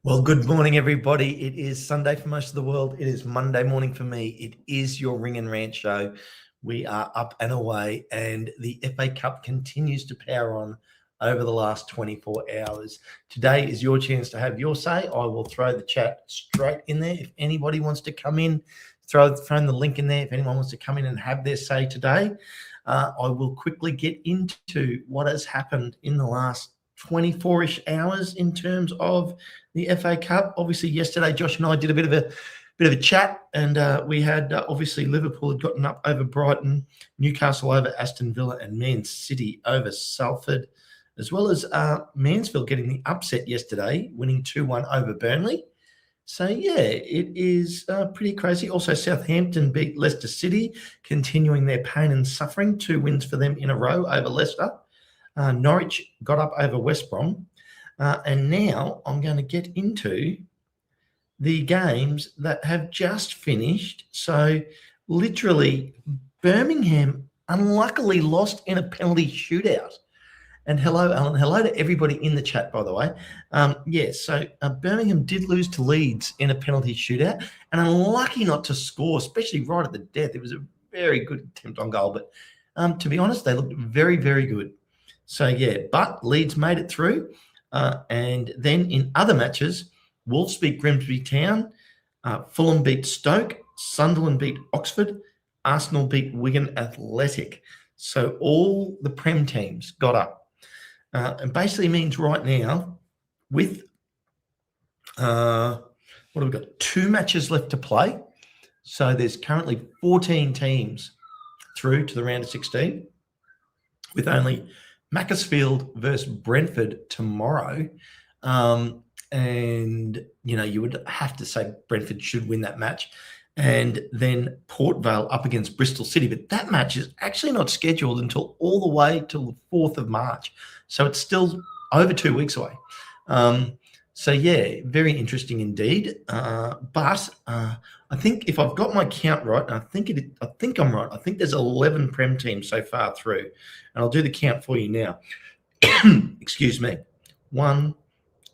Well, good morning, everybody. It is Sunday for most of the world. It is Monday morning for me. It is your Ring and Rant show. We are up and away, and the FA Cup continues to power on over the last 24 hours. Today is your chance to have your say. I will throw the chat straight in there. If anybody wants to come in, throw the link in there. If anyone wants to come in and have their say today, I will quickly get into what has happened in the last 24-ish hours in terms of the FA Cup. Obviously, yesterday Josh and I did a bit of a chat, and we had obviously Liverpool had gotten up over Brighton, Newcastle over Aston Villa, and Man City over Salford, as well as Mansfield getting the upset yesterday, winning 2-1 over Burnley. So, yeah, it is pretty crazy. Also, Southampton beat Leicester City, continuing their pain and suffering. 2 wins for them in a row over Leicester. Norwich got up over West Brom. And now I'm going to get into the games that have just finished. So, literally, Birmingham unluckily lost in a penalty shootout. And hello, Alan. Hello to everybody in the chat, by the way. So Birmingham did lose to Leeds in a penalty shootout and unlucky not to score, especially right at the death. It was a very good attempt on goal. But to be honest, they looked very, very good. So, yeah, but Leeds made it through. And then in other matches, Wolves beat Grimsby Town, Fulham beat Stoke, Sunderland beat Oxford, Arsenal beat Wigan Athletic. So all the Prem teams got up. And basically means right now, with what have we got? 2 matches left to play. So there's currently 14 teams through to the round of 16, with only Macclesfield versus Brentford tomorrow. And, you would have to say Brentford should win that match. And then Port Vale up against Bristol City. But that match is actually not scheduled until all the way till the 4th of March. So it's still over 2 weeks away. So, yeah, very interesting indeed. But I think if I've got my count right, I think I'm right. I think there's 11 Prem teams so far through. And I'll do the count for you now. Excuse me. 1,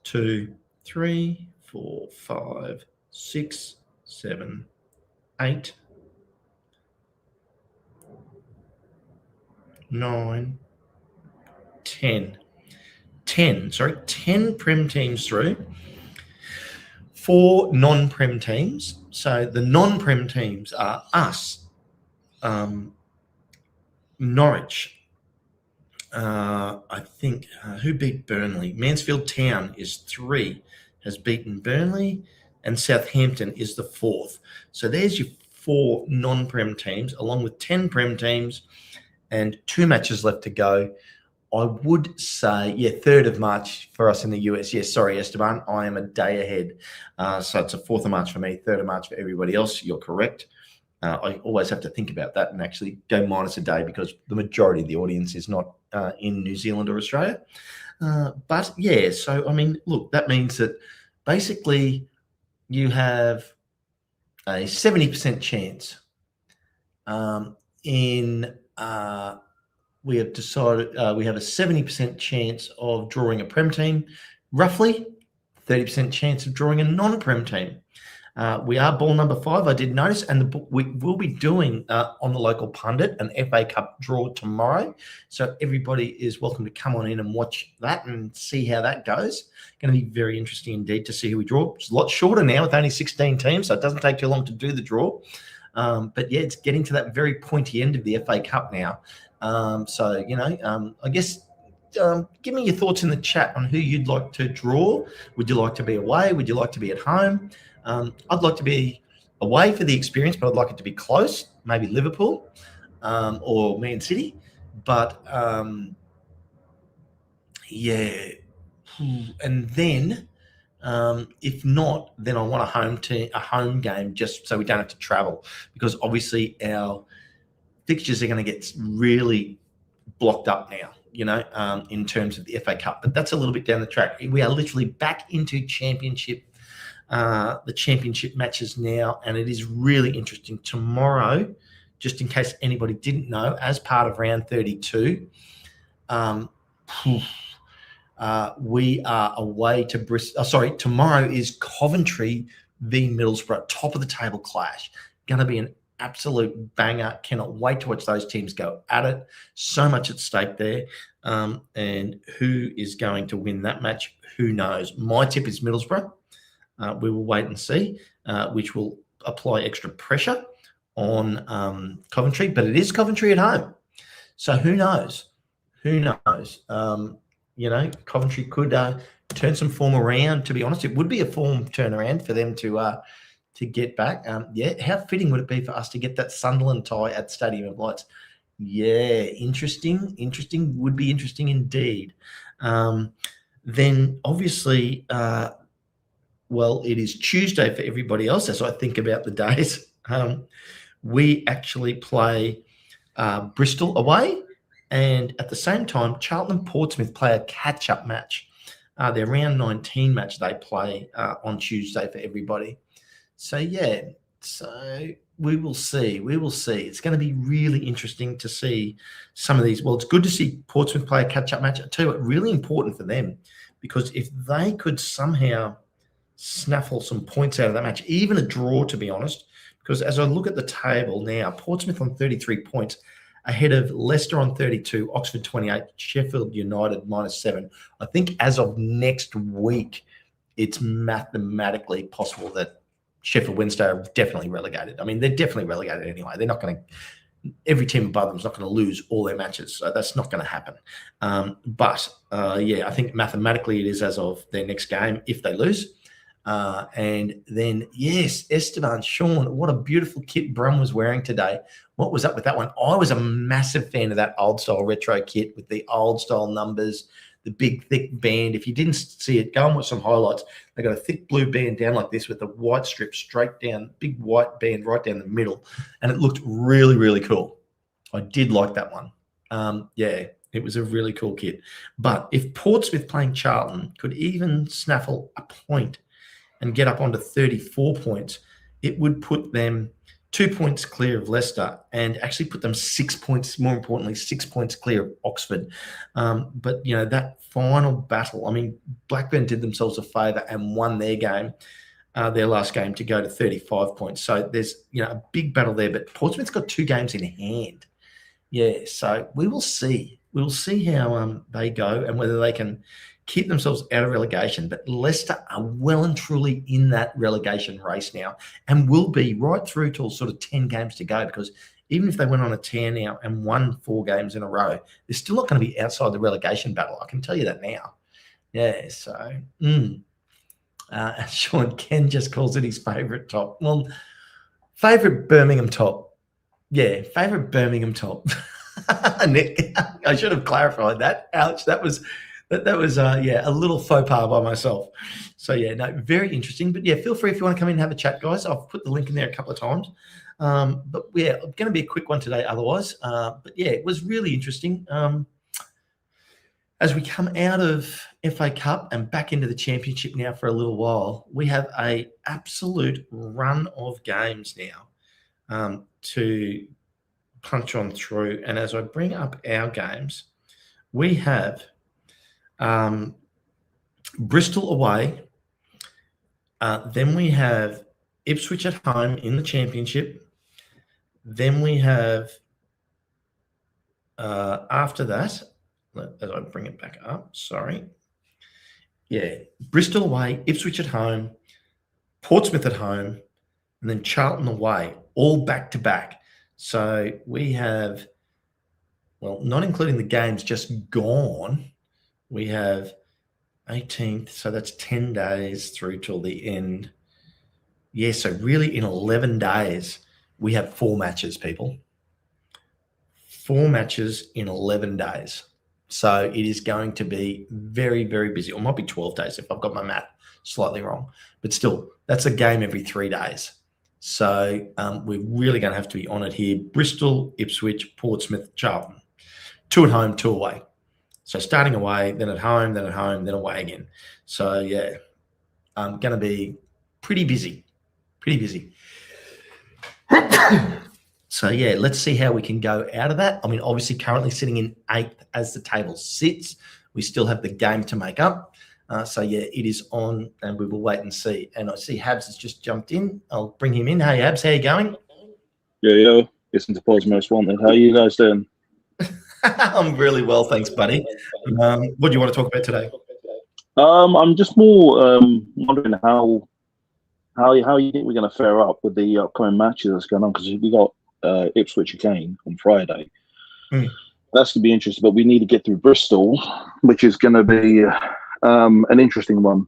2, 3, 4, 5, 6, 7, 8, 9, 10. 10 Prem teams through, 4 non-Prem teams. So the non-Prem teams are us, Norwich, I think, who beat Burnley? Mansfield Town is 3, has beaten Burnley, and Southampton is the 4th. So there's your 4 non-Prem teams, along with 10 Prem teams and 2 matches left to go. I would say, 3rd of March for us in the US. Yes, sorry, Esteban, I am a day ahead. So it's a 4th of March for me, 3rd of March for everybody else. You're correct. I always have to think about that and actually go minus a day because the majority of the audience is not in New Zealand or Australia. But, yeah, so, I mean, look, that means that basically you have a 70% chance we have decided we have a 70% chance of drawing a Prem team, roughly 30% chance of drawing a non-Prem team. We are ball number 5, I did notice, and we will be doing on the local pundit an FA Cup draw tomorrow. So everybody is welcome to come on in and watch that and see how that goes. Going to be very interesting indeed to see who we draw. It's a lot shorter now with only 16 teams, so it doesn't take too long to do the draw. But yeah, it's getting to that very pointy end of the FA Cup now. I guess give me your thoughts in the chat on who you'd like to draw. Would you like to be away? Would you like to be at home? I'd like to be away for the experience, but I'd like it to be close, maybe Liverpool or Man City. But, and then if not, then I want a home game just so we don't have to travel, because obviously our fixtures are going to get really blocked up now, in terms of the FA Cup. But that's a little bit down the track. We are literally back into the championship matches now, and it is really interesting. Tomorrow, just in case anybody didn't know, as part of round 32, We are away to Bristol. Tomorrow is Coventry v Middlesbrough, top of the table clash. Going to be an absolute banger. Cannot wait to watch those teams go at it. So much at stake there. And who is going to win that match? Who knows? My tip is Middlesbrough. We will wait and see, which will apply extra pressure on Coventry, but it is Coventry at home. So who knows? Who knows? Coventry could turn some form around. To be honest, it would be a form turnaround for them to get back. How fitting would it be for us to get that Sunderland tie at Stadium of Lights? Yeah, interesting. Would be interesting indeed. Then obviously, it is Tuesday for everybody else as I think about the days. We actually play Bristol away, and at the same time, Charlton and Portsmouth play a catch-up match. Their round 19 match they play on Tuesday for everybody. So we will see. It's going to be really interesting to see some of these. Well, it's good to see Portsmouth play a catch-up match. I tell you what, really important for them, because if they could somehow snaffle some points out of that match, even a draw, to be honest, because as I look at the table now, Portsmouth on 33 points, ahead of Leicester on 32, Oxford 28, Sheffield United -7. I think as of next week, it's mathematically possible that Sheffield Wednesday are definitely relegated. I mean, they're definitely relegated anyway. They're not going to – every team above them is not going to lose all their matches. So that's not going to happen. I think mathematically it is as of their next game if they lose. And then, yes, Esteban, Sean, what a beautiful kit Brum was wearing today. What was up with that one? I was a massive fan of that old style retro kit with the old style numbers, the big thick band. If you didn't see it, go and watch some highlights. They got a thick blue band down like this with a white strip straight down, big white band right down the middle. And it looked really, really cool. I did like that one. It was a really cool kit. But if Portsmouth playing Charlton could even snaffle a point and get up onto 34 points, it would put them 2 points clear of Leicester and actually put them 6 points, more importantly, 6 points clear of Oxford. But that final battle, I mean, Blackburn did themselves a favour and won their game, their last game, to go to 35 points. So there's, a big battle there, but Portsmouth's got 2 games in hand. Yeah, so we will see. We'll see how they go and whether they can keep themselves out of relegation. But Leicester are well and truly in that relegation race now and will be right through till sort of 10 games to go, because even if they went on a tear now and won 4 games in a row, they're still not going to be outside the relegation battle. I can tell you that now. Yeah, so Sean Ken just calls it his favourite top. Well, favourite Birmingham top. Yeah, favourite Birmingham top. Nick, I should have clarified that. Ouch, that was a little faux pas by myself. So, very interesting. But, feel free if you want to come in and have a chat, guys. I've put the link in there a couple of times. Going to be a quick one today otherwise. It was really interesting. As we come out of FA Cup and back into the Championship now for a little while, we have a absolute run of games now to punch on through. And as I bring up our games, we have Bristol away. Then we have Ipswich at home in the Championship. Then we have, after that, as I bring it back up, Bristol away, Ipswich at home, Portsmouth at home, and then Charlton away, all back-to-back. So we have, not including the games just gone, we have 18th, so that's 10 days through till the end. Yeah, so really in 11 days, we have 4 matches, people. 4 matches in 11 days. So it is going to be very, very busy. Or it might be 12 days if I've got my math slightly wrong. But still, that's a game every 3 days. So we're really going to have to be on it here. Bristol, Ipswich, Portsmouth, Charlton. 2 at home, 2 away. So starting away, then at home, then away again. So, going to be pretty busy. So, let's see how we can go out of that. I mean, obviously currently sitting in 8th as the table sits. We still have the game to make up. So, yeah, it is on, and we will wait and see. And I see Habs has just jumped in. I'll bring him in. Hey, Habs, how you going? Yo, listen to Paul's Most Wanted. How are you guys doing? I'm really well, thanks, buddy. What do you want to talk about today? I'm just more wondering how you think we're going to fare up with the upcoming matches that's going on, because we got Ipswich again on Friday. That's going to be interesting, but we need to get through Bristol, which is going to be an interesting one,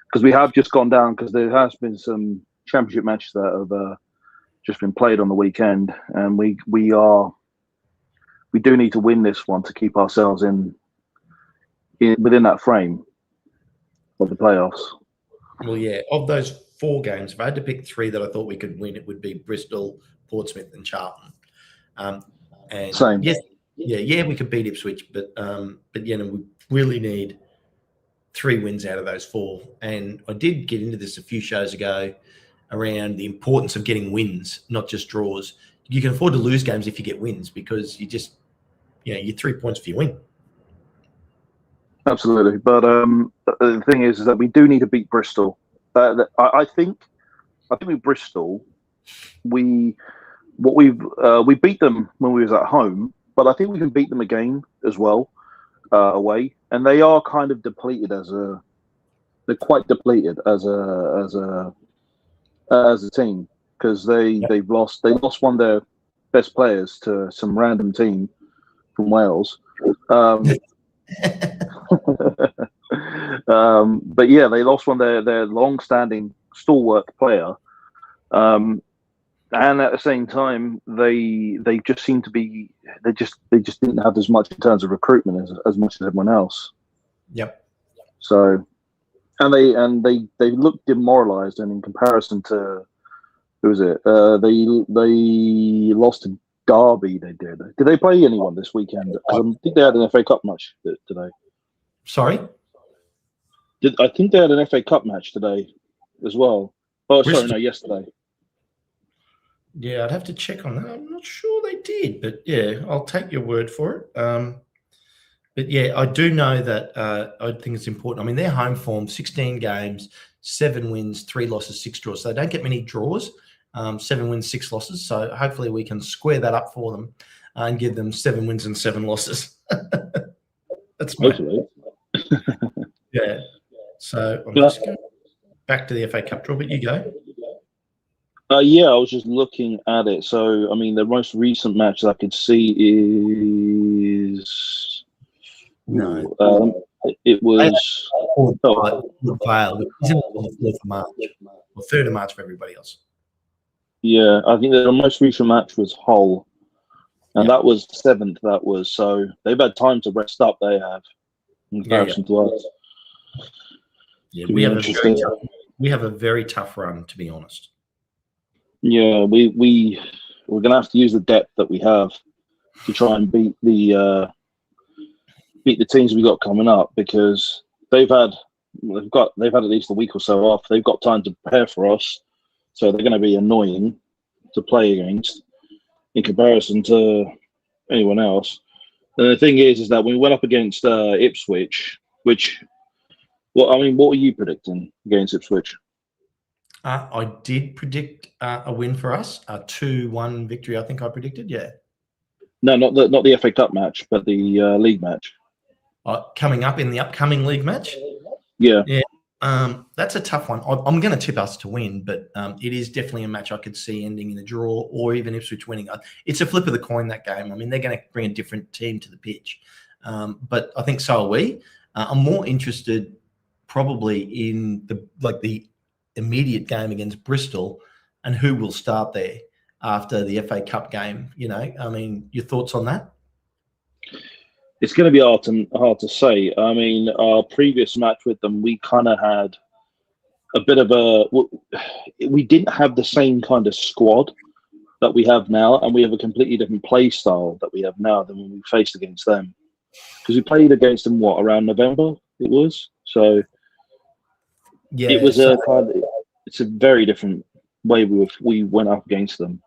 because we have just gone down, because there has been some championship matches that have just been played on the weekend, and we do need to win this one to keep ourselves in within that frame of the playoffs. Well, yeah, of those 4 games, if I had to pick 3 that I thought we could win, it would be Bristol, Portsmouth, and Charlton. And Same. Yes, yeah, we could beat Ipswich, but you know, we really need 3 wins out of those 4. And I did get into this a few shows ago around the importance of getting wins, not just draws. You can afford to lose games if you get wins, because you're 3 points if you win. Absolutely, but the thing is that we do need to beat Bristol. I think with Bristol, we beat them when we was at home, but I think we can beat them again as well away. And they are kind of depleted they're quite depleted as a team, because they've lost one of their best players to some random team from Wales. But yeah, they lost one of their long-standing stalwart player, and at the same time, they just seem to be they just didn't have as much in terms of recruitment as much as everyone else. Yep. So, and they look demoralised, and in comparison to who was it? They lost to Derby. They did. Did they play anyone this weekend? I think they had an FA Cup match today. Sorry? I think they had an FA Cup match today as well. Oh, sorry, no, yesterday. Yeah, I'd have to check on that. I'm not sure they did, but yeah, I'll take your word for it. But yeah, I do know that I think it's important. I mean, their home form, 16 games, 7 wins, 3 losses, 6 draws. So they don't get many draws, 7 wins, 6 losses. So hopefully we can square that up for them and give them 7 wins and 7 losses. That's my yeah. So I'm just going back to the FA Cup draw, but you go. Yeah, I was just looking at it. So, I mean, the most recent match that I could see is it was Vale. Isn't it on the 4th of March or 3rd of March for everybody else? Yeah, I think the most recent match was Hull, and that was 7th. That was, so they've had time to rest up. They have, in comparison to us. Yeah, we have a very tough run, to be honest. Yeah, we're gonna have to use the depth that we have to try and beat the teams we got coming up, because they've had at least a week or so off. They've got time to prepare for us, so they're going to be annoying to play against in comparison to anyone else. And the thing is that when we went up against Ipswich, what were you predicting against Ipswich? I did predict a win for us, a 2-1 victory. I think I predicted. Yeah. No, not the FA Cup match, but the league match. Coming up in the upcoming league match. Yeah. That's a tough one. I'm going to tip us to win, but it is definitely a match I could see ending in a draw or even Ipswich winning. It's a flip of the coin, that game. I mean, they're going to bring a different team to the pitch, but I think so are we. I'm more interested probably in the immediate game against Bristol and who will start there after the FA Cup game. You know, I mean, your thoughts on that? It's going to be hard to say. I mean, our previous match with them, we kind of had a bit of we didn't have the same kind of squad that we have now, and we have a completely different play style that we have now than when we faced against them. Because we played against them, around November it was. So yeah, it was it's a very different way we went up against them.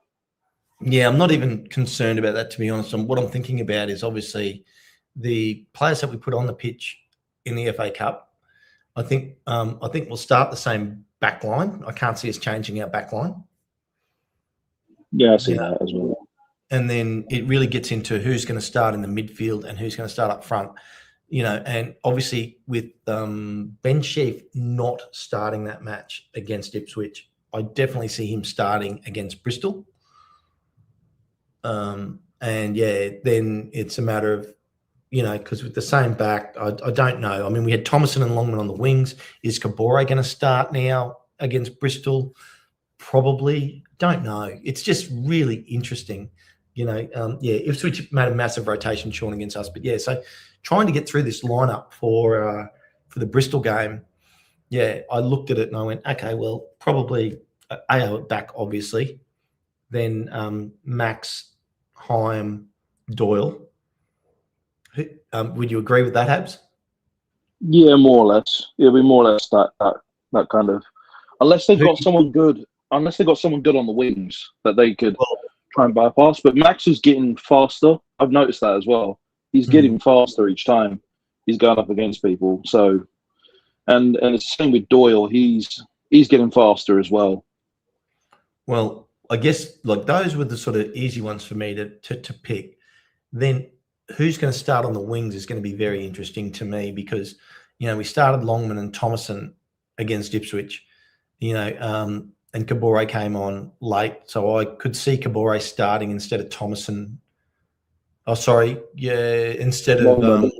Yeah, I'm not even concerned about that, to be honest. And what I'm thinking about is obviously the players that we put on the pitch in the FA Cup. I think we'll start the same back line. I can't see us changing our back line. Yeah, I see that as well. And then it really gets into who's going to start in the midfield and who's going to start up front. And obviously with Ben Sheaf not starting that match against Ipswich, I definitely see him starting against Bristol. Then it's a matter of, because with the same back, I don't know. I mean, we had Thomason and Longman on the wings. Is Kabore going to start now against Bristol? Probably. Don't know. It's just really interesting. Ipswich made a massive rotation, Sean, against us. But, so trying to get through this lineup for the Bristol game, I looked at it and I went, okay, well, probably AO at back, obviously. Then Max, Heim, Doyle. Would you agree with that, Habs? Yeah, more or less. It'll be more or less that kind of, unless they've got someone good on the wings that they could try and bypass. But Max is getting faster. I've noticed that as well. He's getting faster each time he's going up against people. So, and it's the same with Doyle. He's getting faster as well. Well, I guess like those were the sort of easy ones for me to pick. Then who's going to start on the wings is going to be very interesting to me because, we started Longman and Thomason against Ipswich, and Kabore came on late. So I could see Kabore starting instead of Thomason. Oh, sorry. Yeah. Instead of Longman.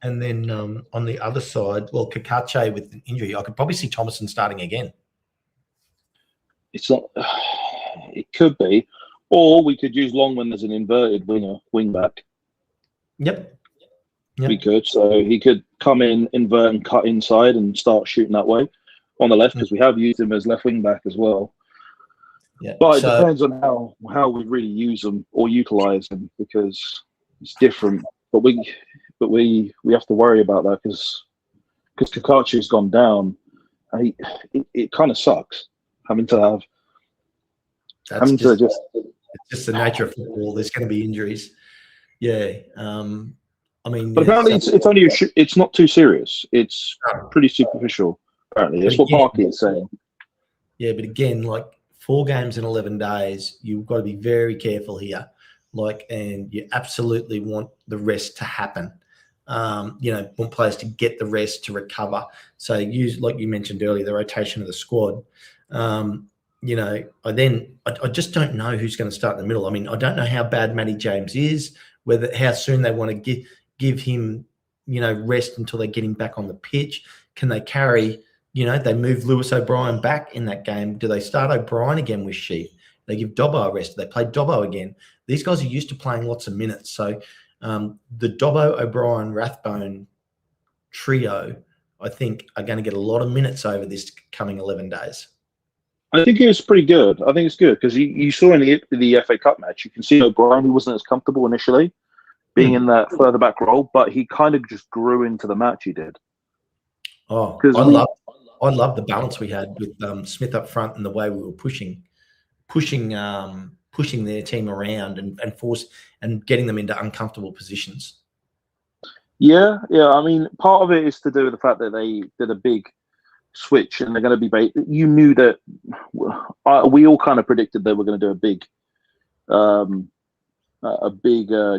And then on the other side, well, Kakache with an injury, I could probably see Thomason starting again. It's not. It could be, or we could use Longman as an inverted wing back. Yep. We could. So he could come in, invert, and cut inside and start shooting that way on the left because we have used him as left wing back as well. Yeah. But it depends on how we really use them or utilize them because it's different. But we have to worry about that because Kakachi's gone down. It kind of sucks having to it's just the nature of football. There's going to be injuries. Yeah. But apparently it's not too serious. It's pretty superficial. Apparently, that's what Parky is saying. Yeah, but again, like 4 games in 11 days, you've got to be very careful here. And you absolutely want the rest to happen. Want players to get the rest to recover. So use, like you mentioned earlier, the rotation of the squad. I just don't know who's going to start in the middle. I mean, I don't know how bad Matty James is, how soon they want to give him, rest until they get him back on the pitch. Can they carry, they move Lewis O'Brien back in that game. Do they start O'Brien again with Sheaf? They give Dobbo a rest. They play Dobbo again. These guys are used to playing lots of minutes. So the Dobbo, O'Brien, Rathbone trio, I think, are going to get a lot of minutes over this coming 11 days. I think it was pretty good. I think it's good because you saw in the FA Cup match, you can see O'Brien, who wasn't as comfortable initially being in that further back role, but he kind of just grew into the match he did. Oh, I love the balance we had with Smith up front and the way we were pushing their team around and force and getting them into uncomfortable positions. Yeah. I mean, part of it is to do with the fact that they did a big switch and they're going to be. You knew that we all kind of predicted they were going to do a big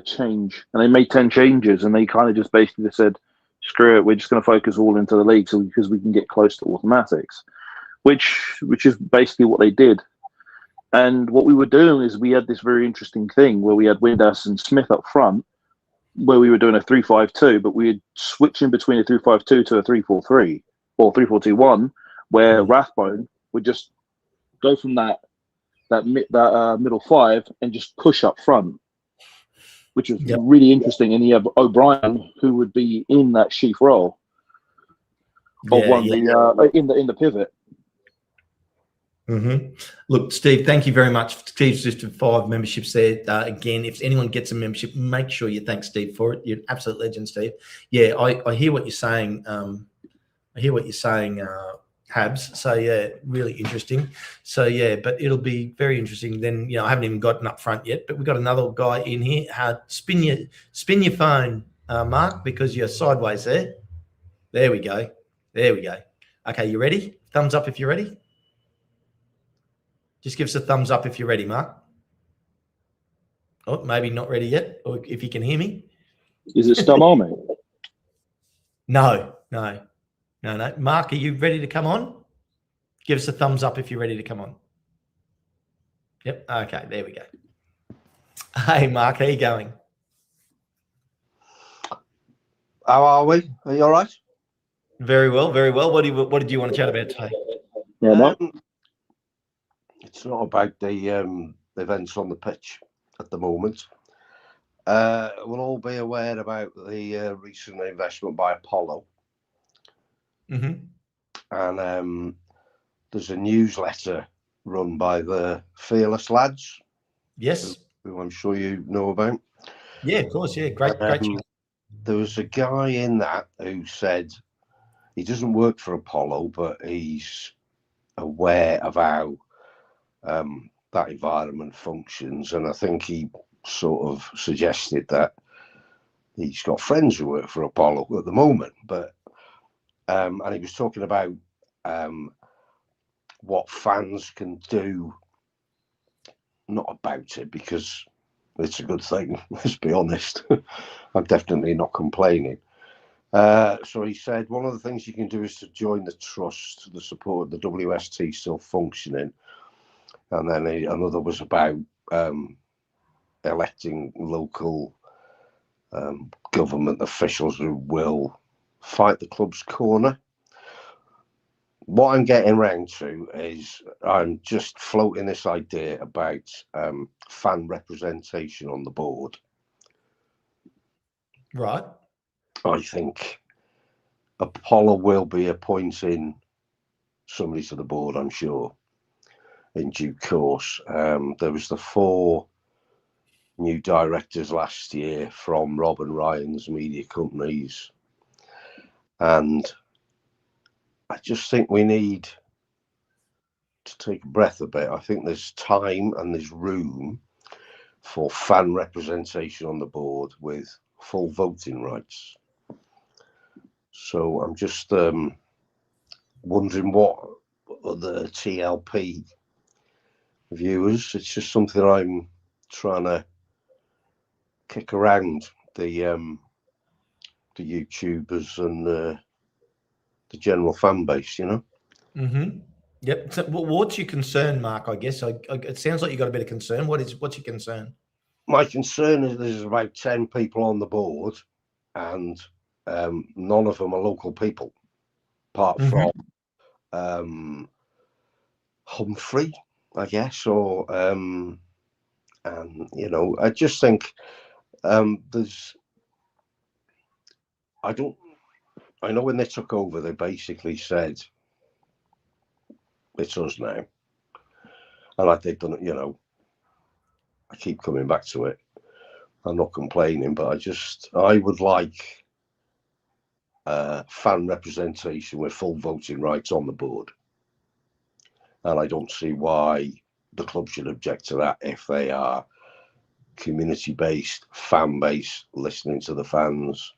change, and they made 10 changes, and they kind of just basically said, "Screw it, we're just going to focus all into the league, because we can get close to automatics," which is basically what they did. And what we were doing is we had this very interesting thing where we had Windass and Smith up front, where we were doing a 3-5-2, but we were switching between a 3-5-2 to a 3-4-3 or 3-4-2-1, where Rathbone would just go from that middle 5 and just push up front, which was really interesting. And you have O'Brien, who would be in that Sheaf role in the pivot. Mm-hmm. Look, Steve, thank you very much. Steve's just 5 memberships there. Again, if anyone gets a membership, make sure you thank Steve for it. You're an absolute legend, Steve. Yeah, I hear what you're saying. Habs. So yeah, really interesting. So yeah, but it'll be very interesting. Then I haven't even gotten up front yet, but we've got another guy in here. Spin your phone, Mark, because you're sideways there. There we go. There we go. Okay, you ready? Thumbs up if you're ready. Just give us a thumbs up if you're ready, Mark. Oh, maybe not ready yet, or if you can hear me. Is it still on, mate? No. Mark, are you ready to come on? Give us a thumbs up if you're ready to come on. Yep. Okay, there we go. Hey, Mark, how you going? How are we? Are you all right? Very well, very well. What did you want to chat about today? Yeah, Mark. It's not about the events on the pitch at the moment. We'll all be aware about the recent investment by Apollo. Mm-hmm. And there's a newsletter run by the Fearless lads. Yes. Who I'm sure you know about. Yeah, of course. Yeah, great. There was a guy in that who said he doesn't work for Apollo, but he's aware of how that environment functions, and I think he sort of suggested that he's got friends who work for Apollo at the moment, but and he was talking about what fans can do, not about it, because it's a good thing, let's be honest. I'm definitely not complaining. So he said one of the things you can do is to join the trust, the support the WST still functioning. And then another was about electing local government officials who will fight the club's corner. What I'm getting round to is I'm just floating this idea about fan representation on the board. Right. I think Apollo will be appointing somebody to the board, I'm sure, in due course. There was the 4 new directors last year from Rob and Ryan's media companies, and I just think we need to take a breath a bit. I think there's time and there's room for fan representation on the board with full voting rights. So I'm just wondering what the TLP viewers, it's just something I'm trying to kick around the YouTubers and the general fan base, Mm-hmm. Yep. So, what's your concern, Mark? I guess it sounds like you got a bit of concern. What's your concern? My concern is there's about 10 people on the board, and none of them are local people, apart from Humphrey, I guess, or and I just think there's. I know when they took over, they basically said it's us now, and like they've done it. I keep coming back to it. I'm not complaining, but I would like fan representation with full voting rights on the board. And I don't see why the club should object to that if they are community-based, fan-based, listening to the fans.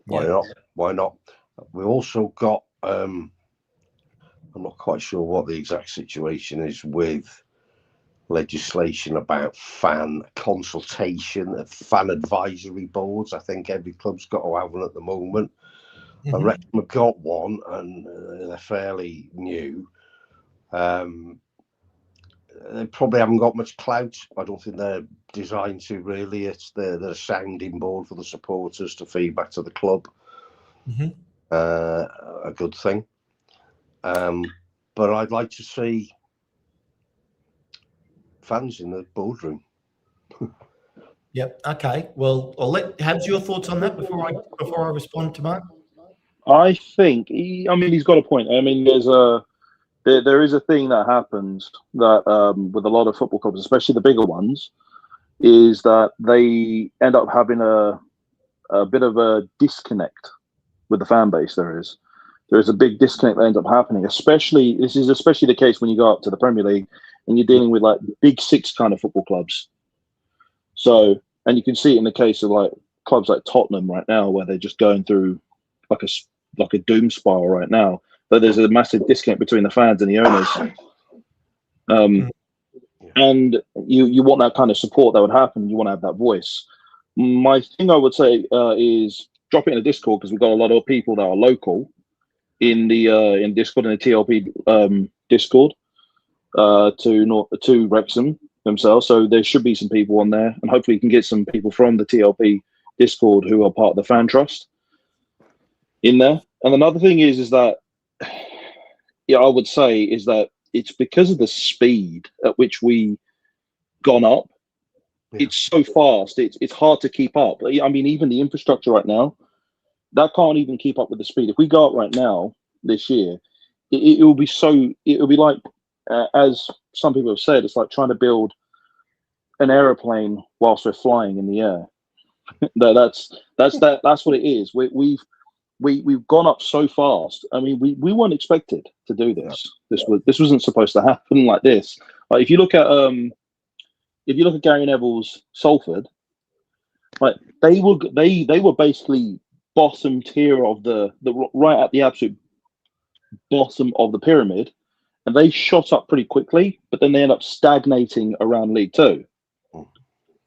Why not? Why not? We also got, I'm not quite sure what the exact situation is with legislation about fan consultation, fan advisory boards. I think every club's got to have one at the moment. I reckon we've got one, and they're fairly new. They probably haven't got much clout. I don't think they're designed to really. It's the sounding board for the supporters to feed back to the club. A good thing. But I'd like to see fans in the boardroom. Yep. Okay. Well, I'll let Habs your thoughts on that before I respond to Mark. I think he's got a point. I mean, there is a thing that happens that with a lot of football clubs, especially the bigger ones, is that they end up having a bit of a disconnect with the fan base. There is. there is a big disconnect that ends up happening. This is especially the case when you go up to the Premier League and you're dealing with like big six kind of football clubs. So, and you can see it in the case of like clubs like Tottenham right now, where they're just going through like a doom spiral right now. But there's a massive disconnect between the fans and the owners. And you want that kind of support that would happen. You want to have that voice. My thing I would say is drop it in the Discord, because we've got a lot of people that are local in the in Discord, in the TLP Discord to Wrexham themselves. So there should be some people on there, and hopefully you can get some people from the TLP Discord who are part of the fan trust in there. And another thing is that I would say is that it's because of the speed at which we gone up. Yeah. It's so fast. It's hard to keep up. I mean, even the infrastructure right now, that can't even keep up with the speed. If we go up right now this year, it will be so. It will be like, as some people have said, it's like trying to build an aeroplane whilst we're flying in the air. That's what it is. We've gone up so fast. I mean, we weren't expected to do this. This wasn't supposed to happen like this. Like if you look at Gary Neville's Salford, like they were basically bottom tier of the right at the absolute bottom of the pyramid, and they shot up pretty quickly, but then they end up stagnating around League Two.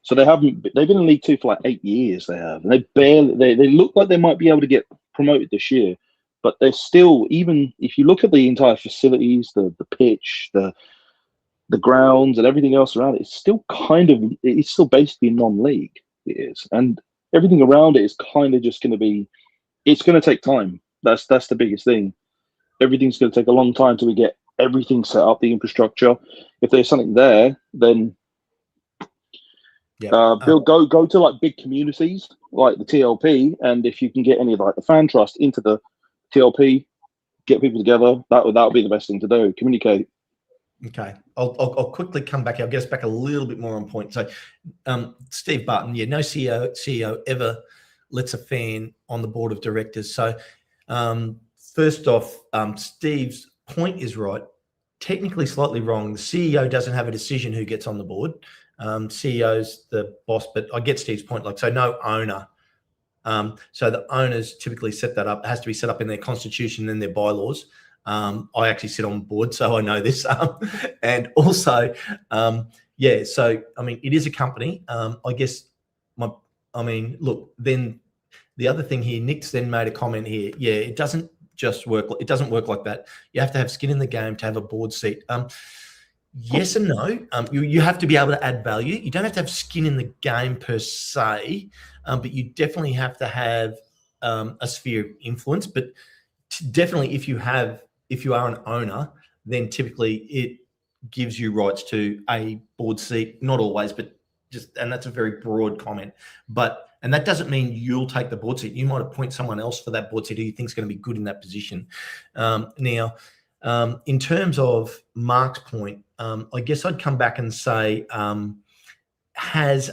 So they've been in League Two for like 8 years. They have, and they look like they might be able to get promoted this year, but they're still, even if you look at the entire facilities, the pitch, the grounds and everything else around it, it's still basically non-league. It is, and everything around it is kind of just going to be, it's going to take time. That's the biggest thing. Everything's going to take a long time till we get everything set up, the infrastructure. If there's something there, then go to like big communities like the TLP, and if you can get any of like the fan trust into the TLP, get people together, that would be the best thing to do. Communicate. Okay, I'll quickly come back. I'll get us back a little bit more on point. So, Steve Barton, no CEO ever lets a fan on the board of directors. So, first off, Steve's point is right. Technically, slightly wrong. The CEO doesn't have a decision who gets on the board. CEO's the boss, but I get Steve's point. Like, so no owner. So the owners typically set that up. It has to be set up in their constitution and their bylaws. I actually sit on board, so I know this. And also, so I mean, it is a company. I guess look. Then the other thing here, Nick's then made a comment here. Yeah, it doesn't just work. It doesn't work like that. You have to have skin in the game to have a board seat. Yes and no. You have to be able to add value. You don't have to have skin in the game per se, but you definitely have to have a sphere of influence. But definitely, if you are an owner, then typically it gives you rights to a board seat. Not always, but and that's a very broad comment. And that doesn't mean you'll take the board seat. You might appoint someone else for that board seat who you think is going to be good in that position. Now, in terms of Mark's point, I guess I'd come back and say, has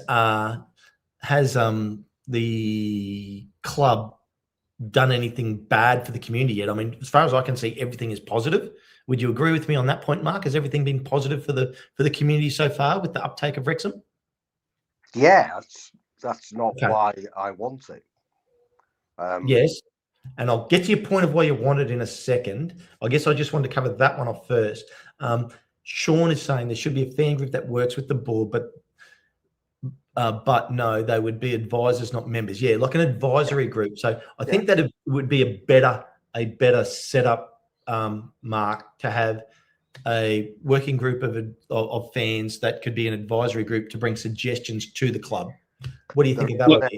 the club done anything bad for the community yet? I mean, as far as I can see, everything is positive. Would you agree with me on that point, Mark? Has everything been positive for the community so far with the uptake of Wrexham? Yeah, that's not why I want it. Yes. And I'll get to your point of why you want it in a second. I guess I just wanted to cover that one off first. Sean is saying there should be a fan group that works with the board, but no, they would be advisors, not members. Yeah, like an advisory group. So I think that it would be a better setup, Mark, to have a working group of fans that could be an advisory group to bring suggestions to the club. What do you think about that?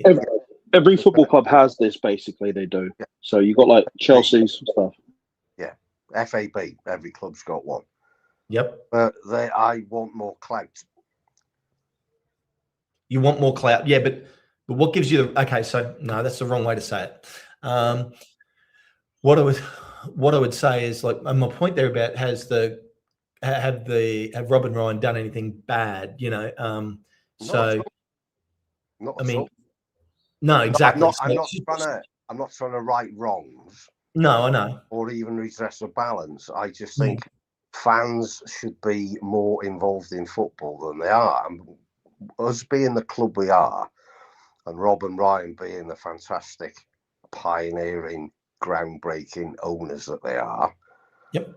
Every football club has this, basically. They do. Yeah. So you've got like Chelsea's stuff. Yeah, FAB. Every club's got one. Yep. I want more clout. You want more clout, yeah, but what gives you the? Okay, so no, that's the wrong way to say it. What I would say is, like, my point there about have Rob and Ryan done anything bad? Not at all. No, exactly. I'm not trying to right wrongs. No, I know. or even redress a balance. I just think fans should be more involved in football than they are. And us being the club we are, and Rob and Ryan being the fantastic, pioneering, groundbreaking owners that they are. Yep.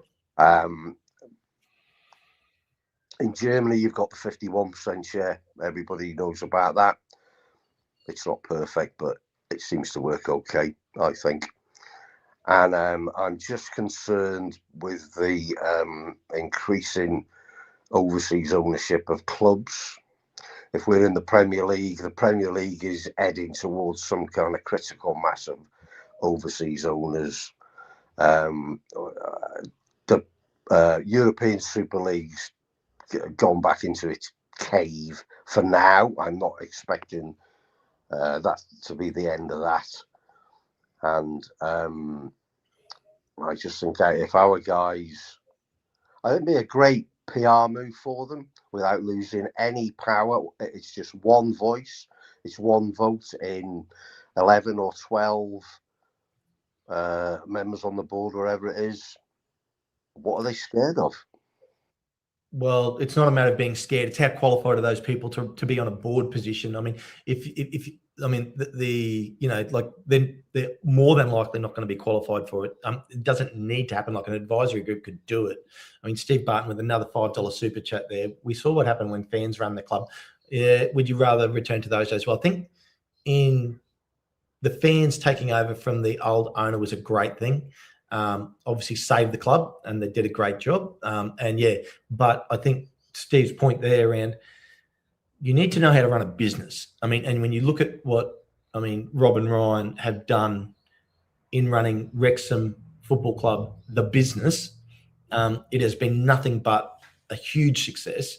In Germany, you've got the 51% share. Everybody knows about that. It's not perfect, but it seems to work okay, I think. And I'm just concerned with the increasing overseas ownership of clubs. If we're in the Premier League is heading towards some kind of critical mass of overseas owners. The European Super League's gone back into its cave for now. I'm not expecting that to be the end of that. And I just think that if our guys, I think it'd be a great PR move for them without losing any power. It's just one voice. It's one vote in 11 or 12 members on the board, wherever it is. What are they scared of? Well, it's not a matter of being scared. It's how qualified are those people to be on a board position. I mean, if I mean the you know, like then they're more than likely not going to be qualified for it. It doesn't need to happen. Like an advisory group could do it. I mean, Steve Barton with another $5 super chat there. We saw what happened when fans run the club. Would you rather return to those days? Well, I think in the fans taking over from the old owner was a great thing. Obviously saved the club and they did a great job. And yeah, but I think Steve's point there around you need to know how to run a business. I mean, and when you look at what, I mean, Rob and Ryan have done in running Wrexham Football Club, the business, it has been nothing but a huge success.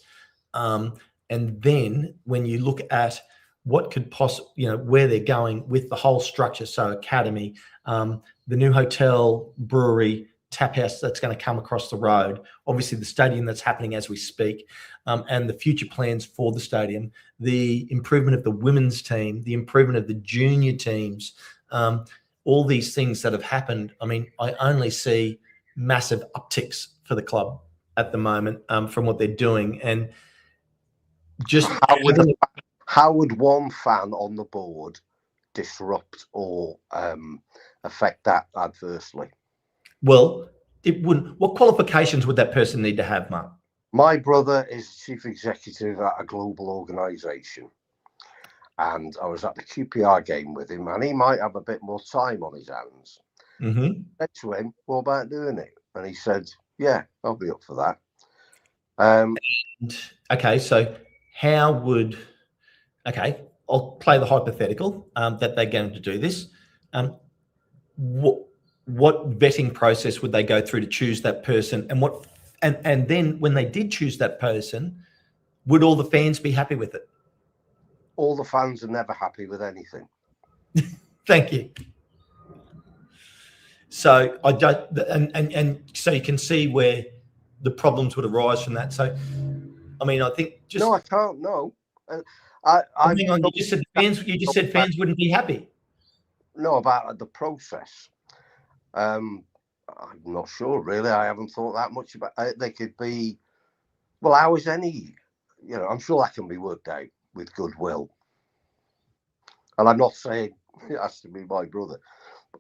And then when you look at what could possibly, you know, where they're going with the whole structure, so academy, the new hotel, brewery, tap house that's going to come across the road, obviously the stadium that's happening as we speak, and the future plans for the stadium, the improvement of the women's team, the improvement of the junior teams, all these things that have happened. I mean, I only see massive upticks for the club at the moment from what they're doing. And just how would one fan on the board disrupt or affect that adversely? Well, it wouldn't. What qualifications would that person need to have, Mark? My brother is chief executive at a global organisation, and I was at the QPR game with him, and he might have a bit more time on his hands. Mm-hmm. I said to him, "What about doing it?" And he said, "Yeah, I'll be up for that." Okay, so how would? Okay, I'll play the hypothetical that they're going to do this. What vetting process would they go through to choose that person, and what? And then when they did choose that person, would all the fans be happy with it? All the fans are never happy with anything. Thank you. So I don't, and so you can see where the problems would arise from that. So, I mean, I think just no, I can't. No, hang on. You just said fans. You just said fans wouldn't be happy. No, about the process. I'm not sure, really. I haven't thought that much about it. They could be, well, how is any, you know, I'm sure that can be worked out with goodwill. And I'm not saying it has to be my brother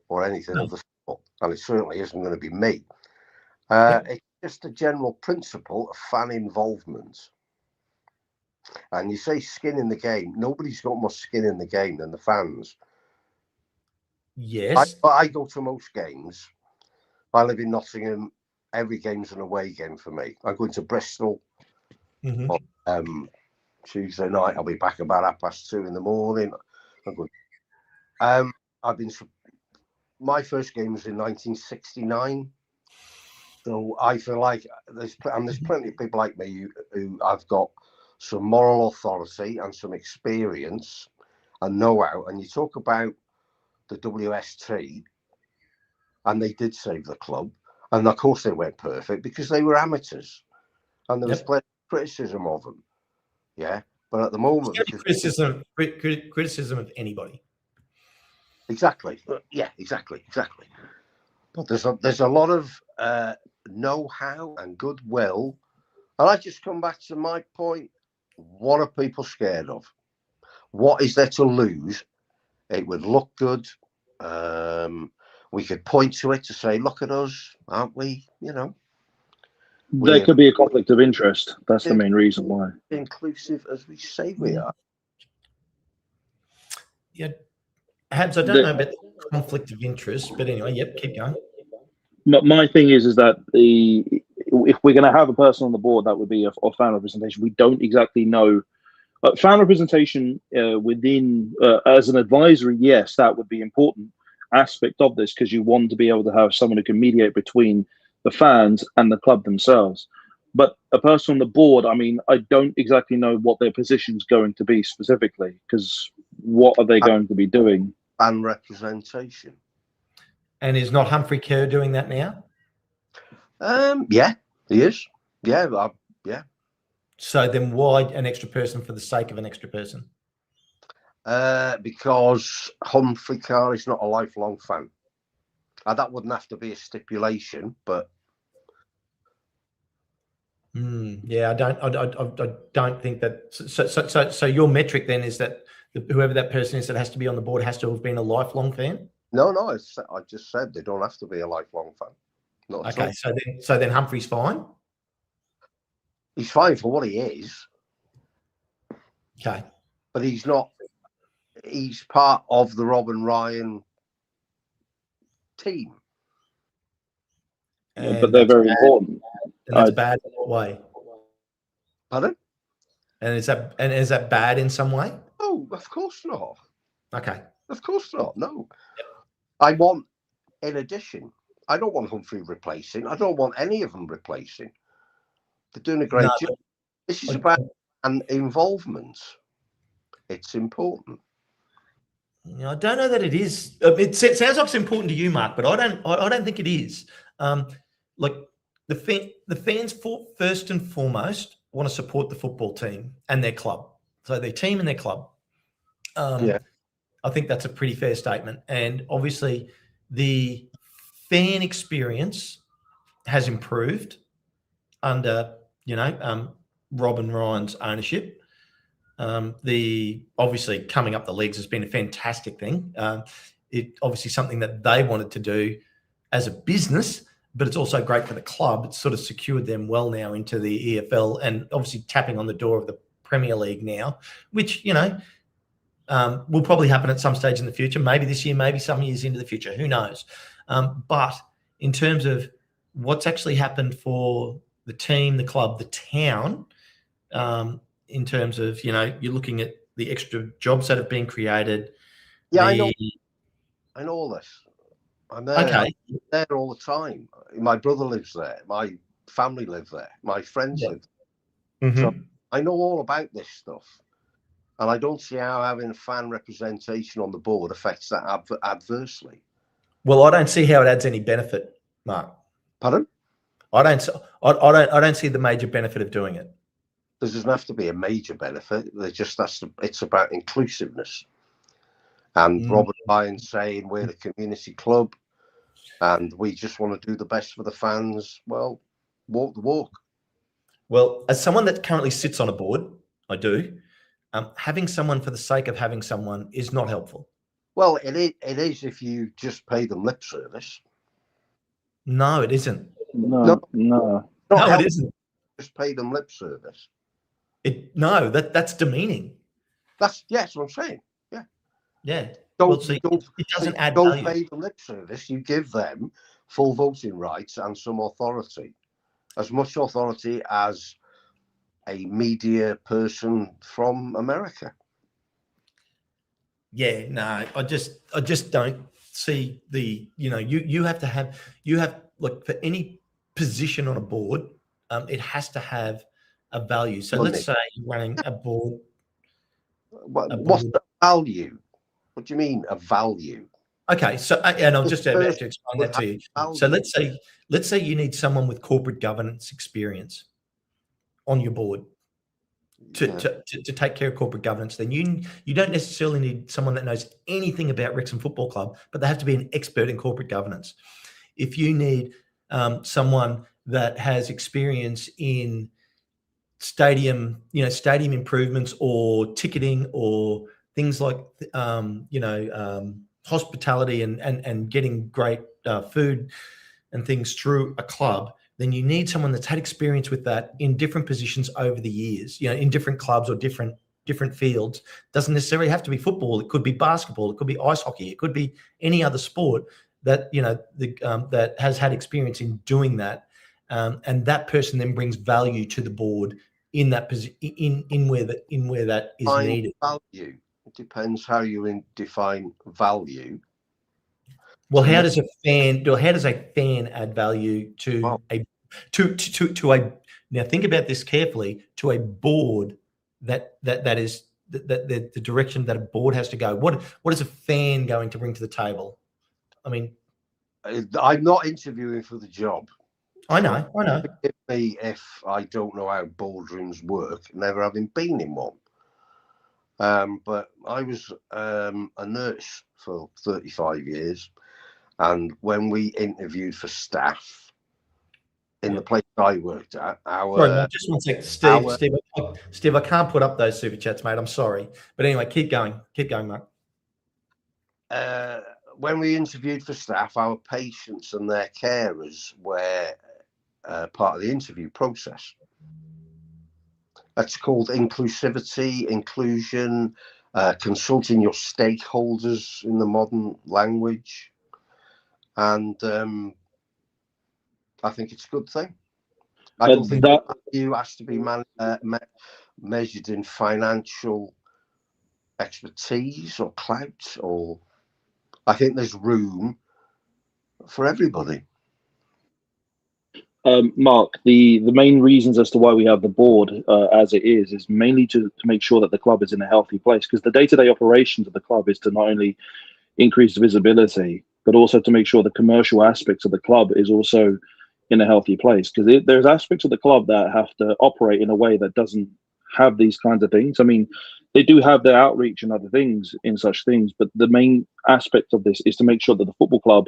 or anything of the sort, and it certainly isn't going to be me. It's just a general principle of fan involvement. And you say skin in the game. Nobody's got more skin in the game than the fans. Yes. I go to most games. I live in Nottingham. Every game's an away game for me. I'm going to Bristol on Tuesday night. I'll be back about 2:30 in the morning. I'm going. I've been. My first game was in 1969. So I feel like there's plenty of people like me who I've got some moral authority and some experience and know-how. And you talk about the WST, and they did save the club. And of course they weren't perfect because they were amateurs. And there was plenty of criticism of them. Yeah. But at the moment... Criticism of anybody. Exactly. Yeah, exactly. But there's a lot of know-how and goodwill, and I just come back to my point. What are people scared of? What is there to lose? It would look good. We could point to it to say, look at us, aren't we? You know, There could be a conflict of interest. That's the main reason why. Inclusive as we say we are. Yeah, Habs, I don't know about the conflict of interest, but anyway, yep, keep going. My thing is that if we're going to have a person on the board, that would be a fan representation. We don't exactly know. Fan representation within as an advisory, yes, that would be important aspect of this, because you want to be able to have someone who can mediate between the fans and the club themselves. But a person on the board, I mean, I don't exactly know what their position is going to be specifically, because what are they going to be doing? Fan representation. And is not Humphrey Kerr doing that now? Yeah, he is. Yeah, yeah. So then why an extra person for the sake of an extra person? Because Humphrey Kerr is not a lifelong fan. That wouldn't have to be a stipulation, but yeah, I don't think that. So your metric then is that whoever that person is that has to be on the board has to have been a lifelong fan. No, I just said they don't have to be a lifelong fan. Not okay, so then Humphrey's fine. He's fine for what he is. Okay, but he's not. He's part of the Rob and Ryan team. But they're very important. And that's bad in what way? Pardon? And is that bad in some way? Oh, of course not. Okay. Of course not. No. Yep. I want, in addition, I don't want Humphrey replacing. I don't want any of them replacing. They're doing a great job. This is about an involvement. It's important. I don't know that it is. It sounds like it's important to you, Mark, but I don't think it is. Like the fans, first and foremost, want to support the football team and their club. So their team and their club. Yeah, I think that's a pretty fair statement. And obviously, the fan experience has improved under Rob and Ryan's ownership. The obviously coming up the leagues has been a fantastic thing. It obviously something that they wanted to do as a business, but it's also great for the club. It's sort of secured them well now into the EFL and obviously tapping on the door of the Premier League now, which, will probably happen at some stage in the future, maybe this year, maybe some years into the future, who knows? But in terms of what's actually happened for the team, the club, the town, in terms of, you're looking at the extra jobs that have been created. Yeah, I know all this. I'm there. Okay. I'm there all the time. My brother lives there. My family live there. My friends live there. Mm-hmm. So I know all about this stuff. And I don't see how having fan representation on the board affects that adversely. Well, I don't see how it adds any benefit, Mark. Pardon? I don't see the major benefit of doing it. There doesn't have to be a major benefit. It's about inclusiveness. And Robert Ryan saying we're a community club and we just want to do the best for the fans. Well, walk the walk. Well, as someone that currently sits on a board, I do. Having someone for the sake of having someone is not helpful. Well, it is if you just pay them lip service. No, it isn't. No, it isn't. Just pay them lip service. That's demeaning. That's what I'm saying. Yeah. Yeah. It doesn't add don't value. Pay them lip service. You give them full voting rights and some authority, as much authority as a media person from America. Yeah, no, I just don't see the, you have like for any position on a board, it has to have a value. So let's say you're running a board. What's the value? What do you mean a value? Okay, so and I'll just about to explain that to you. So let's say you need someone with corporate governance experience on your board to take care of corporate governance. Then you don't necessarily need someone that knows anything about Wrexham Football Club, but they have to be an expert in corporate governance. if you need someone that has experience in stadium improvements or ticketing or things like hospitality and getting great food and things through a club, then you need someone that's had experience with that in different positions over the years, in different clubs or different fields. Doesn't necessarily have to be football. It could be basketball. It could be ice hockey. It could be any other sport that that has had experience in doing that, and that person then brings value to the board in that position, in where that is needed. Value. It depends how you define value. Well, how does a fan add value to now think about this carefully, to a board that is the direction that a board has to go. What is a fan going to bring to the table? I mean, I'm not interviewing for the job. I know. Forgive me if I don't know how boardrooms work, never having been in one. But I was a nurse for 35 years. And when we interviewed for staff in the place I worked at, sorry, mate, just one sec, Steve, I can't put up those super chats, mate. I'm sorry. But anyway, keep going, Mark. When we interviewed for staff, our patients and their carers were part of the interview process. That's called inclusivity, inclusion, consulting your stakeholders in the modern language. And I think it's a good thing. I don't think that value has to be measured in financial expertise or clout, or I think there's room for everybody. Mark, the main reasons as to why we have the board as it is mainly to make sure that the club is in a healthy place, because the day-to-day operations of the club is to not only increase visibility, but also to make sure the commercial aspects of the club is also in a healthy place. Because there's aspects of the club that have to operate in a way that doesn't have these kinds of things. I mean, they do have their outreach and other things in such things, but the main aspect of this is to make sure that the football club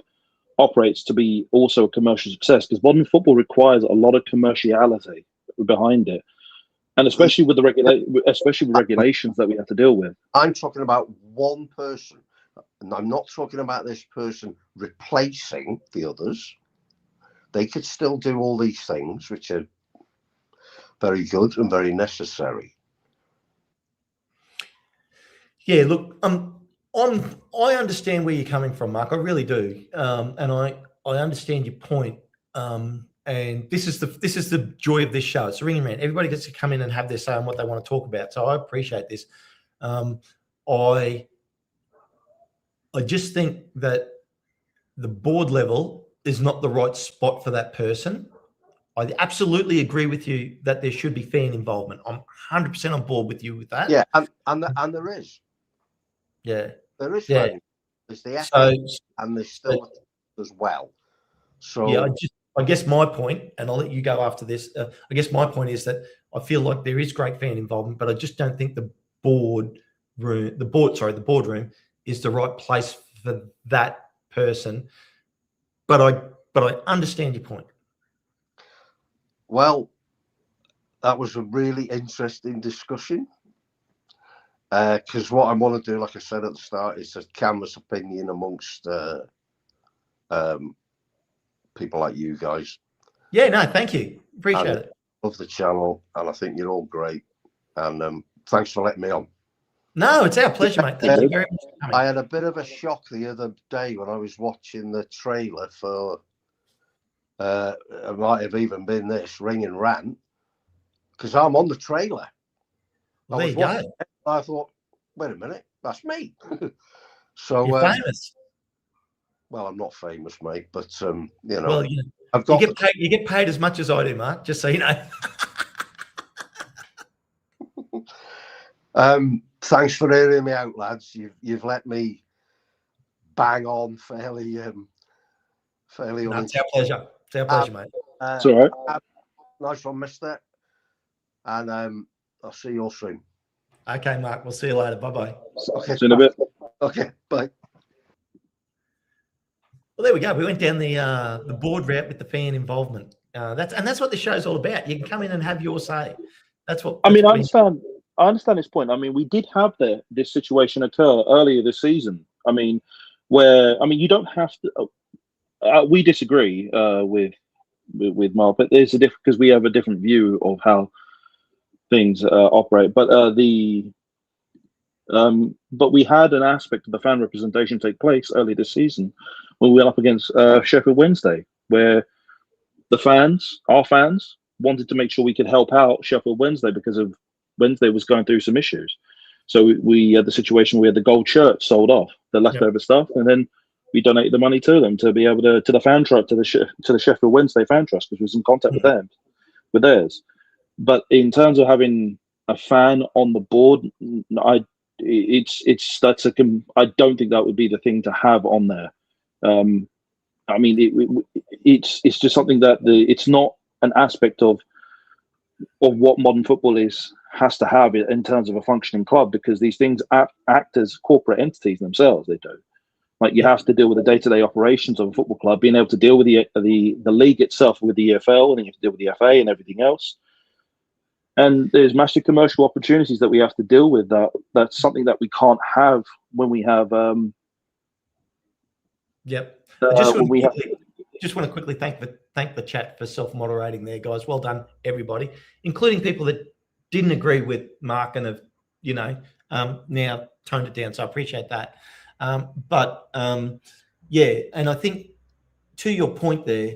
operates to be also a commercial success, because modern football requires a lot of commerciality behind it, and especially with the regulations that we have to deal with. I'm talking about one person, and I'm not talking about this person replacing the others. They could still do all these things, which are very good and very necessary. Yeah, look, I understand where you're coming from, Mark. I really do, and I understand your point. And this is the joy of this show. It's a Ring and Rant. Everybody gets to come in and have their say on what they want to talk about. So I appreciate this. I just think that the board level is not the right spot for that person. I absolutely agree with you that there should be fan involvement. I'm 100% on board with you with that. Yeah, and there is. Yeah, there is. Yeah. There's the effort, and there's still as well. So yeah, I guess my point, and I'll let you go after this. I guess my point is that I feel like there is great fan involvement, but I just don't think the boardroom is the right place for that person. But I understand your point. Well, that was a really interesting discussion. Because what I want to do, like I said at the start, is to canvass opinion amongst people like you guys. Yeah, no, thank you. Appreciate it. Love the channel, and I think you're all great. And thanks for letting me on. No, it's our pleasure, mate. Thank you very much for coming. I had a bit of a shock the other day when I was watching the trailer for, it might have even been this, Ring and Rant, because I'm on the trailer. Well, there you go. I thought, wait a minute, that's me. So you're famous. Well, I'm not famous, mate, but you know, well, I've got you get paid as much as I do, Mark. Just so you know. Thanks for hearing me out, lads. You've let me bang on fairly. No, it's our pleasure. It's our pleasure, mate. It's all right. Nice one, mister. And I'll see you all soon. Okay, Mark. We'll see you later. Bye-bye. Okay. See you in a bit. Okay, bye. Well, there we go. We went down the board route with the fan involvement. That's what the show's all about. You can come in and have your say. That's what. I mean, I what understand. I understand this point. I mean, we did have this situation occur earlier this season. I mean, where you don't have to. We disagree with Mark, but there's a different, because we have a different view of how things operate. But but we had an aspect of the fan representation take place early this season when we went up against Sheffield Wednesday, where our fans, wanted to make sure we could help out Sheffield Wednesday because of Wednesday was going through some issues. So we had the situation where we had the gold shirt sold off, the leftover stuff, and then we donated the money to them to be able to the fan trust, to the Sheffield Wednesday fan trust, because we was in contact with them, with theirs. But in terms of having a fan on the board, I don't think that would be the thing to have on there. I mean, it's just something that it's not an aspect of what modern football has to have in terms of a functioning club, because these things act as corporate entities themselves. They do. Like, you have to deal with the day-to-day operations of a football club, being able to deal with the league itself, with the EFL, and then you have to deal with the FA and everything else. And there's massive commercial opportunities that we have to deal with. That's something that we can't have when we have. I just want to quickly thank the chat for self-moderating there, guys. Well done, everybody, including people that didn't agree with Mark and have now toned it down. So I appreciate that. And I think, to your point there,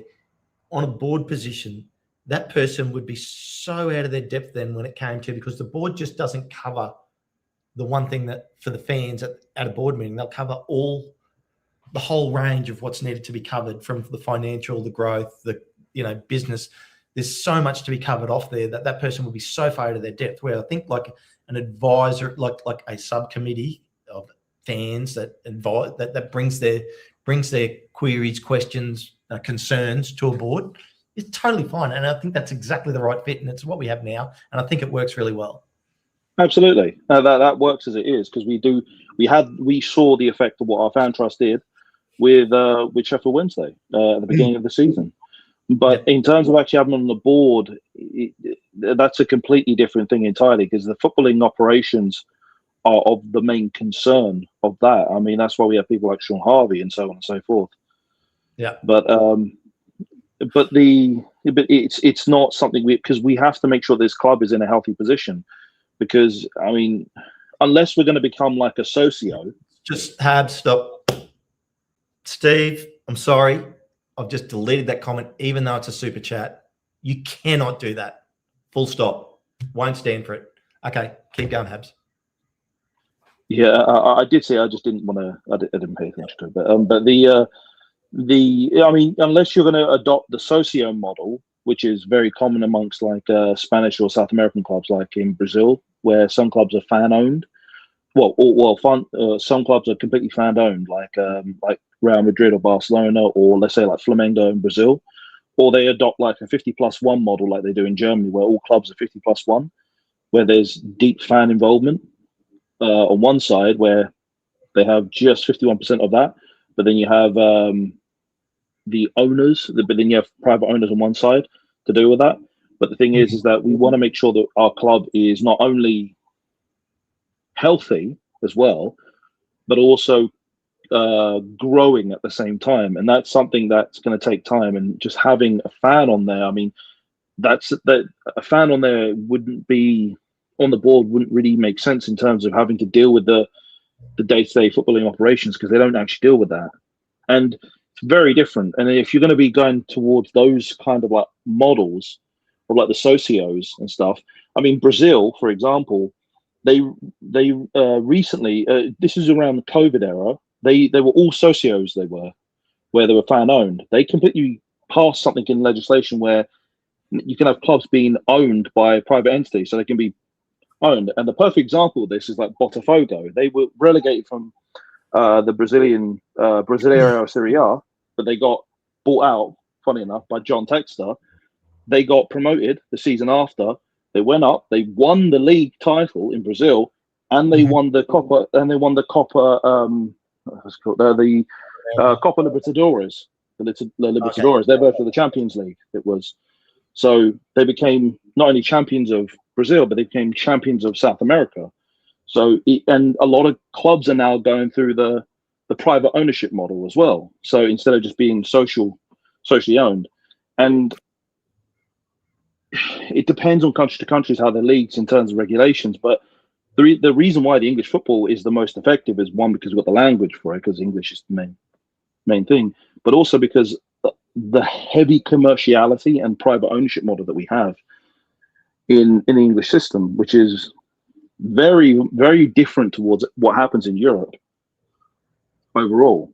on a board position, that person would be so out of their depth then when it came to, because the board just doesn't cover the one thing that for the fans at a board meeting. They'll cover the whole range of what's needed to be covered, from the financial, the growth, the business. There's so much to be covered off there that person would be so far out of their depth, where I think like an advisor, like a subcommittee of fans that advise, that brings their queries, questions, concerns to a board, is totally fine. And I think that's exactly the right fit, and it's what we have now, and I think it works really well. Absolutely, that works as it is, because we saw the effect of what our fan trust did with Sheffield Wednesday at the beginning of the season. But in terms of actually having them on the board, that's a completely different thing entirely, because the footballing operations are of the main concern of that. I mean, that's why we have people like Sean Harvey and so on and so forth. Yeah. But it's not something because we have to make sure this club is in a healthy position, because I mean, unless we're going to become like a socio. Just stop. Steve, I'm sorry. I've just deleted that comment, even though it's a super chat. You cannot do that. Full stop. Won't stand for it. Okay, keep going, Habs. Yeah, I did say I just didn't want to. I didn't pay attention to it, but I mean, unless you're going to adopt the socio model, which is very common amongst like Spanish or South American clubs, like in Brazil, where some clubs are fan owned. Some clubs are completely fan owned, like Real Madrid or Barcelona, or let's say like Flamengo in Brazil, or they adopt like a 50+1 model, like they do in Germany, where all clubs are 50+1, where there's deep fan involvement on one side, where they have just 51% of that, but then you have the owners, but then you have private owners on one side to deal with that. But the thing is that we want to make sure that our club is not only healthy as well, but also growing at the same time, and that's something that's going to take time. And just having a fan on there, I mean, a fan on there wouldn't be on the board, wouldn't really make sense in terms of having to deal with the day-to-day footballing operations, because they don't actually deal with that, and it's very different. And if you're going to be going towards those kind of like models of like the socios and stuff, I mean, Brazil, for example, they recently, this is around the COVID era, they were all socios, where they were fan owned. They completely passed something in legislation where you can have clubs being owned by private entities, so they can be owned. And the perfect example of this is like Botafogo. They were relegated from the Brazilian Brasileiro Serie A, but they got bought out, funny enough, by John Textor. They got promoted the season after. They went up. They won the league title in Brazil, and they won the Copa. And they won the Copa. What's it called? Copa Libertadores. The Libertadores. They're both for the Champions League. It was. So they became not only champions of Brazil, but they became champions of South America. So, and a lot of clubs are now going through the private ownership model as well. So instead of just being socially owned, and it depends on country to countries how their leagues in terms of regulations. But the reason why the English football is the most effective is, one, because we've got the language for it, because English is the main thing, but also because the heavy commerciality and private ownership model that we have in the English system, which is very, very different towards what happens in Europe overall.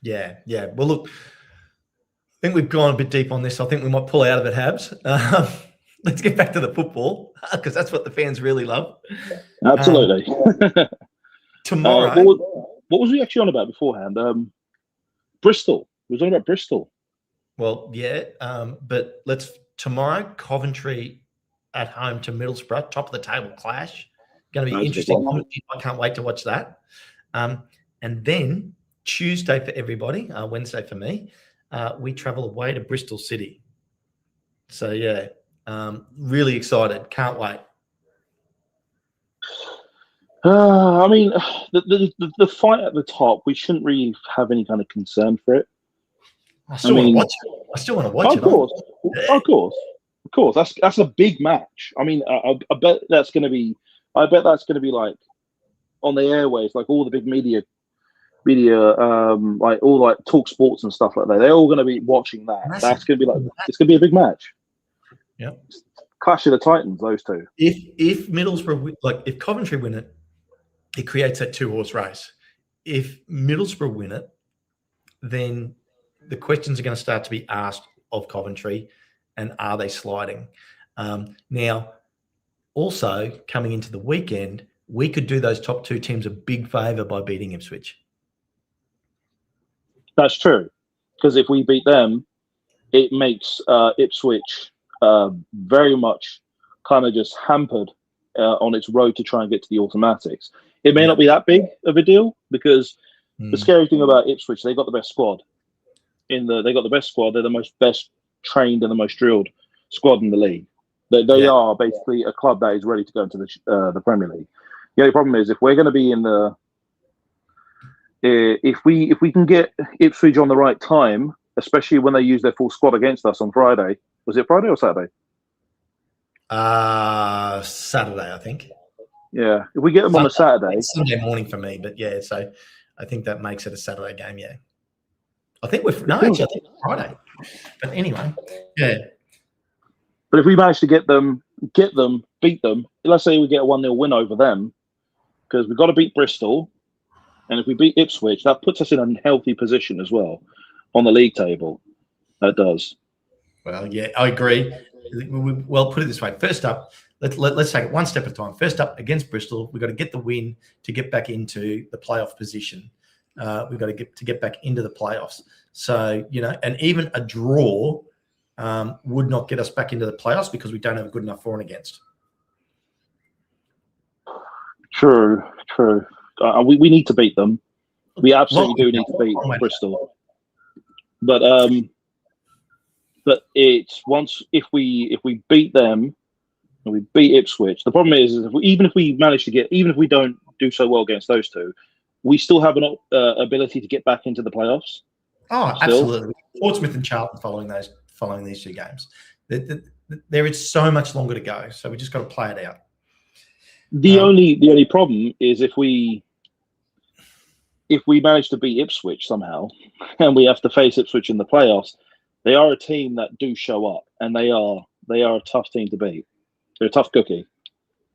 Yeah. Well, look, I think we've gone a bit deep on this. I think we might pull out of it, Habs. Let's get back to the football, because that's what the fans really love. Absolutely. Tomorrow. What was we actually on about beforehand? Bristol. We were talking about Bristol. Well, yeah, but tomorrow, Coventry at home to Middlesbrough, top of the table clash. Going to be interesting. I can't wait to watch that. And then Tuesday for everybody, Wednesday for me, we travel away to Bristol City. So, yeah, really excited. Can't wait. I mean, the fight at the top, we shouldn't really have any kind of concern for it. I still want to watch it. I still want to watch it. Of course. That's a big match. I mean, I bet that's going to be. I bet that's going to be like on the airwaves, like all the big media, like all like Talk Sports and stuff like that. They're all going to be watching that. That's going to be like, it's going to be a big match. Yeah, Clash of the Titans, those two. If Middlesbrough, if Coventry win it, it creates that 2-horse race. If Middlesbrough win it, then the questions are going to start to be asked of Coventry, and are they sliding? Now, also coming into the weekend, we could do those top two teams a big favour by beating Ipswich. That's true, because if we beat them, it makes Ipswich very much kind of just hampered on its road to try and get to the automatics. It may not be that big of a deal, because the scary thing about Ipswich, they got the best squad. They got the best squad. They're the best trained and the most drilled squad in the league. They are basically a club that is ready to go into the Premier League. The only problem is, if we're going to be in the, if we can get Ipswich on the right time, especially when they use their full squad against us on Friday. Was it Friday or Saturday? Saturday, I think. Yeah, if we get them on a Saturday, it's Sunday morning for me, but yeah, so I think that makes it a Saturday game. Yeah, I think actually, I think it's Friday. But anyway, yeah. But if we manage to get them, beat them, let's say we get a 1-0 win over them, because we've got to beat Bristol, and if we beat Ipswich, that puts us in a healthy position as well on the league table. That does. Well, yeah, I agree. Well, put it this way. First up, let's take it one step at a time. First up, against Bristol, we've got to get the win to get back into the playoff position. We've got to get back into the playoffs. So, and even a draw would not get us back into the playoffs, because we don't have a good enough for and against. True. We need to beat them. We absolutely do need to beat Bristol. But it's if we beat them and we beat Ipswich, the problem is even if we don't do so well against those two, we still have an ability to get back into the playoffs. Oh, absolutely. Portsmouth and Charlton following these two games. There is so much longer to go, so we just got to play it out. The only problem is if we manage to beat Ipswich somehow, and we have to face Ipswich in the playoffs, they are a team that do show up, and they are a tough team to beat. They're a tough cookie.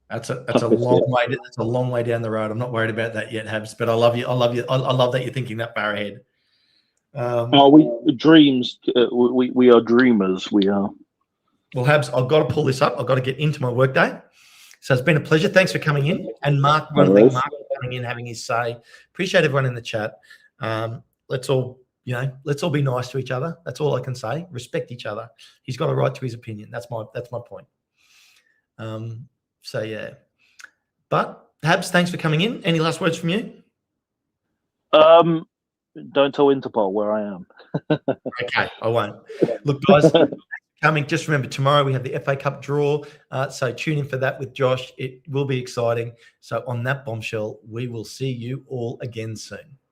That's a long way. That's a long way down the road. I'm not worried about that yet, Habs. But I love you. I love that you're thinking that far ahead. We dreams. We are dreamers. We are. Well, Habs, I've got to pull this up. I've got to get into my workday. So it's been a pleasure. Thanks for coming in. And Mark, Mark coming in, having his say. Appreciate everyone in the chat. Let's all be nice to each other. That's all I can say. Respect each other. He's got a right to his opinion. That's my point. So yeah. But Habs, thanks for coming in. Any last words from you? Don't tell Interpol where I am. Okay, I won't. Look, guys, coming. Just remember, tomorrow we have the FA Cup draw. So tune in for that with Josh. It will be exciting. So on that bombshell, we will see you all again soon.